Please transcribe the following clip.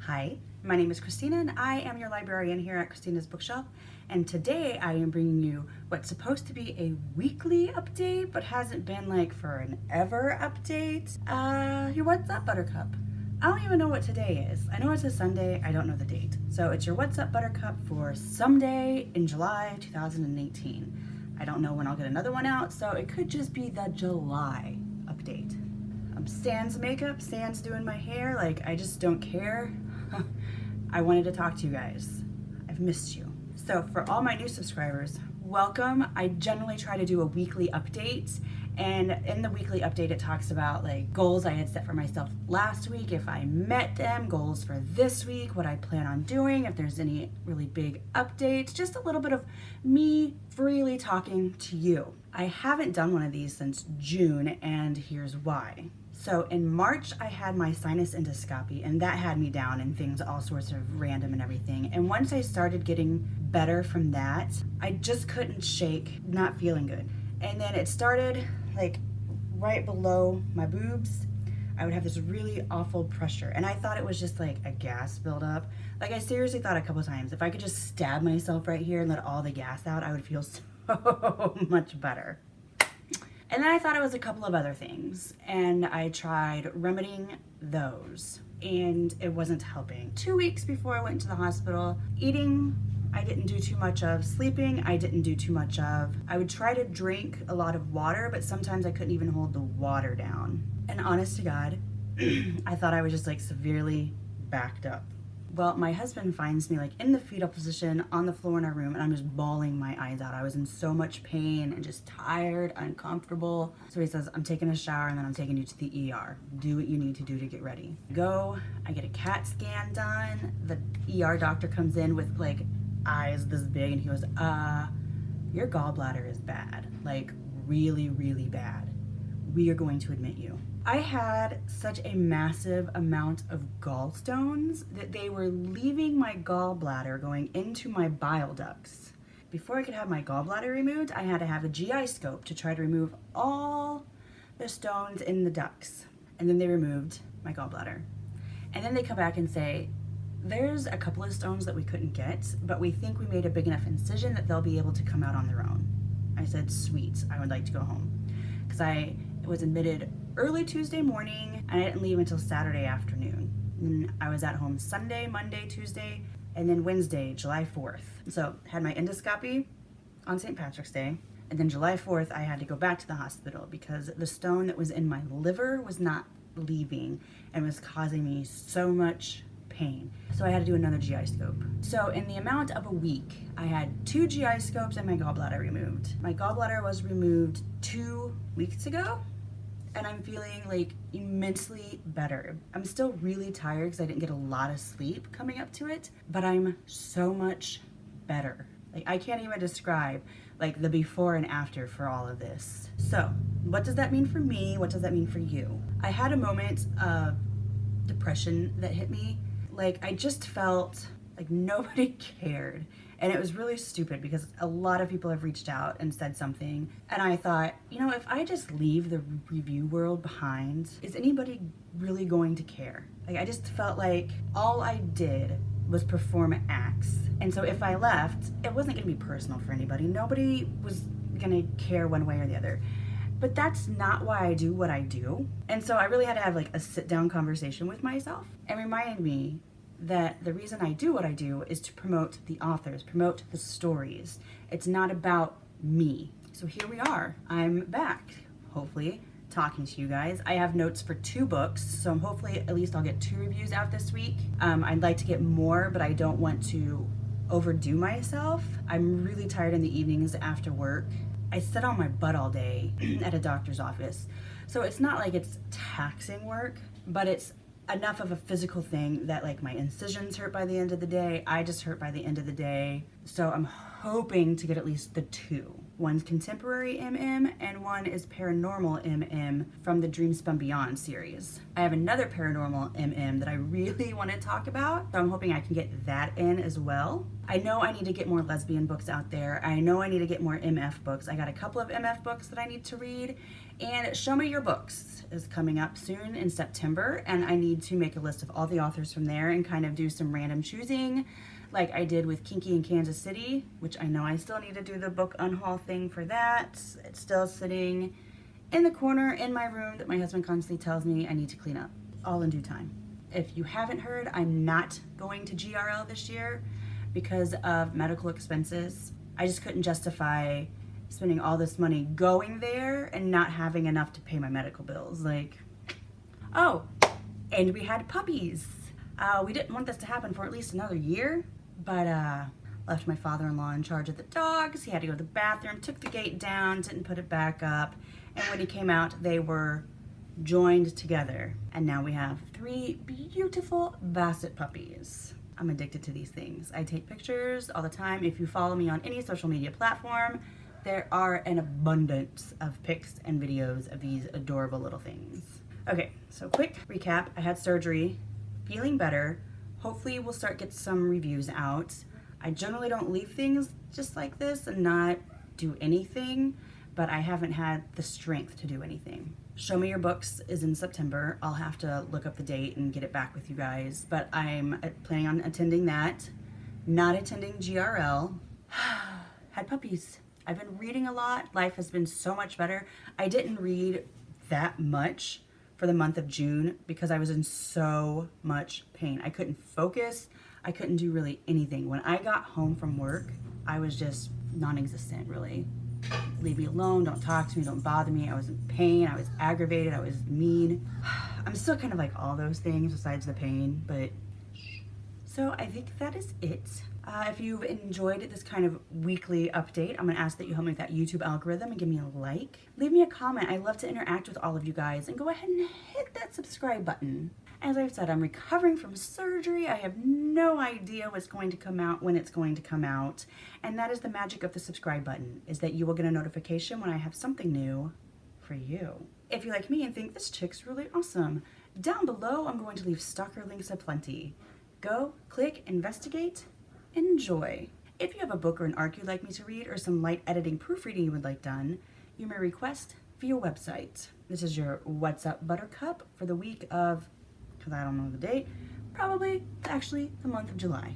Hi, my name is Christina and I am your librarian here at Christina's Bookshelf, and today I am bringing you what's supposed to be a weekly update but hasn't been like for an ever update. Your What's Up Buttercup. I don't even know what today is. I know it's a Sunday, I don't know the date. So it's your What's Up Buttercup for someday in July 2018. I don't know when I'll get another one out, so it could just be the July update. Sans makeup, sans doing my hair, like I just don't care. I wanted to talk to you guys. I've missed you. So for all my new subscribers, welcome. I generally try to do a weekly update, and in the weekly update it talks about like goals I had set for myself last week, if I met them, goals for this week, what I plan on doing, if there's any really big updates, just a little bit of me freely talking to you. I haven't done one of these since June, and here's why. So in March, I had my sinus endoscopy, and that had me down and things all sorts of random and everything. And once I started getting better from that, I just couldn't shake not feeling good. And then it started like right below my boobs. I would have this really awful pressure, and I thought it was just like a gas buildup. Like I seriously thought a couple times, if I could just stab myself right here and let all the gas out, I would feel so much better. And then I thought it was a couple of other things, and I tried remedying those, and it wasn't helping. 2 weeks before I went to the hospital, eating, I didn't do too much of. Sleeping, I didn't do too much of. I would try to drink a lot of water, but sometimes I couldn't even hold the water down. And honest to God, I thought I was just like severely backed up. Well, my husband finds me like in the fetal position on the floor in our room, and I'm just bawling my eyes out. I was in so much pain and just tired, uncomfortable. So he says, I'm taking a shower and then I'm taking you to the ER. Do what you need to do to get ready. I get a CAT scan done. The ER doctor comes in with like eyes this big, and he goes, your gallbladder is bad. Like really, really bad. We are going to admit you. I had such a massive amount of gallstones that they were leaving my gallbladder going into my bile ducts. Before I could have my gallbladder removed, I had to have a GI scope to try to remove all the stones in the ducts. And then they removed my gallbladder. And then they come back and say, there's a couple of stones that we couldn't get, but we think we made a big enough incision that they'll be able to come out on their own. I said, sweet, I would like to go home. Because I was admitted early Tuesday morning, and I didn't leave until Saturday afternoon. And I was at home Sunday, Monday, Tuesday, and then Wednesday, July 4th. So had my endoscopy on St. Patrick's Day, and then July 4th I had to go back to the hospital because the stone that was in my liver was not leaving and was causing me so much pain. So I had to do another GI scope. So in the amount of a week, I had 2 GI scopes and my gallbladder removed. My gallbladder was removed 2 weeks ago, and I'm feeling like immensely better. I'm still really tired because I didn't get a lot of sleep coming up to it, but I'm so much better. Like I can't even describe like the before and after for all of this. So what does that mean for me? What does that mean for you? I had a moment of depression that hit me. Like I just felt like nobody cared. And it was really stupid because a lot of people have reached out and said something. And I thought, you know, if I just leave the review world behind, is anybody really going to care? Like I just felt like all I did was perform acts. And so if I left, it wasn't gonna be personal for anybody. Nobody was gonna care one way or the other. But that's not why I do what I do. And so I really had to have like a sit down conversation with myself and remind me that the reason I do what I do is to promote the authors, promote the stories. It's not about me. So here we are. I'm back, hopefully, talking to you guys. I have notes for 2 books, so hopefully at least I'll get 2 reviews out this week. I'd like to get more, but I don't want to overdo myself. I'm really tired in the evenings after work. I sit on my butt all day at a doctor's office. So it's not like it's taxing work, but it's enough of a physical thing that like my incisions hurt by the end of the day. I just hurt by the end of the day. So I'm hoping to get at least the 2. One's contemporary MM and one is paranormal MM from the Dream Spun Beyond series. I have another paranormal MM that I really want to talk about, so I'm hoping I can get that in as well. I know I need to get more lesbian books out there. I know I need to get more MF books. I got a couple of MF books that I need to read, And Show Me Your Books is coming up soon in September, and I need to make a list of all the authors from there and kind of do some random choosing like I did with Kinky in Kansas City, which I know I still need to do the book unhaul thing for that. It's still sitting in the corner in my room that my husband constantly tells me I need to clean up, all in due time. If you haven't heard, I'm not going to GRL this year because of medical expenses. I just couldn't justify spending all this money going there and not having enough to pay my medical bills. Like, oh, and we had puppies. We didn't want this to happen for at least another year, but left my father-in-law in charge of the dogs. He had to go to the bathroom, took the gate down, didn't put it back up, and when he came out, they were joined together. And now we have 3 beautiful Basset puppies. I'm addicted to these things. I take pictures all the time. If you follow me on any social media platform, there are an abundance of pics and videos of these adorable little things. Okay, so quick recap. I had surgery, feeling better. Hopefully we'll start get some reviews out. I generally don't leave things just like this and not do anything, but I haven't had the strength to do anything. Show Me Your Books is in September. I'll have to look up the date and get it back with you guys, but I'm planning on attending that. Not attending GRL. Had puppies. I've been reading a lot. Life has been so much better. I didn't read that much for the month of June because I was in so much pain. I couldn't focus. I couldn't do really anything. When I got home from work, I was just non-existent, really. Leave me alone, don't talk to me, don't bother me. I was in pain, I was aggravated, I was mean. I'm still kind of like all those things besides the pain, but so I think that is it. If you've enjoyed this kind of weekly update, I'm gonna ask that you help me with that YouTube algorithm and give me a like. Leave me a comment. I love to interact with all of you guys, and go ahead and hit that subscribe button. As I've said, I'm recovering from surgery. I have no idea what's going to come out when it's going to come out. And that is the magic of the subscribe button, is that you will get a notification when I have something new for you. If you like me and think this chick's really awesome, down below I'm going to leave stalker links aplenty. Go, click, investigate, enjoy. If you have a book or an arc you'd like me to read, or some light editing proofreading you would like done, you may request via website. This is your What's Up Buttercup for the week of, because I don't know the date, probably actually the month of July.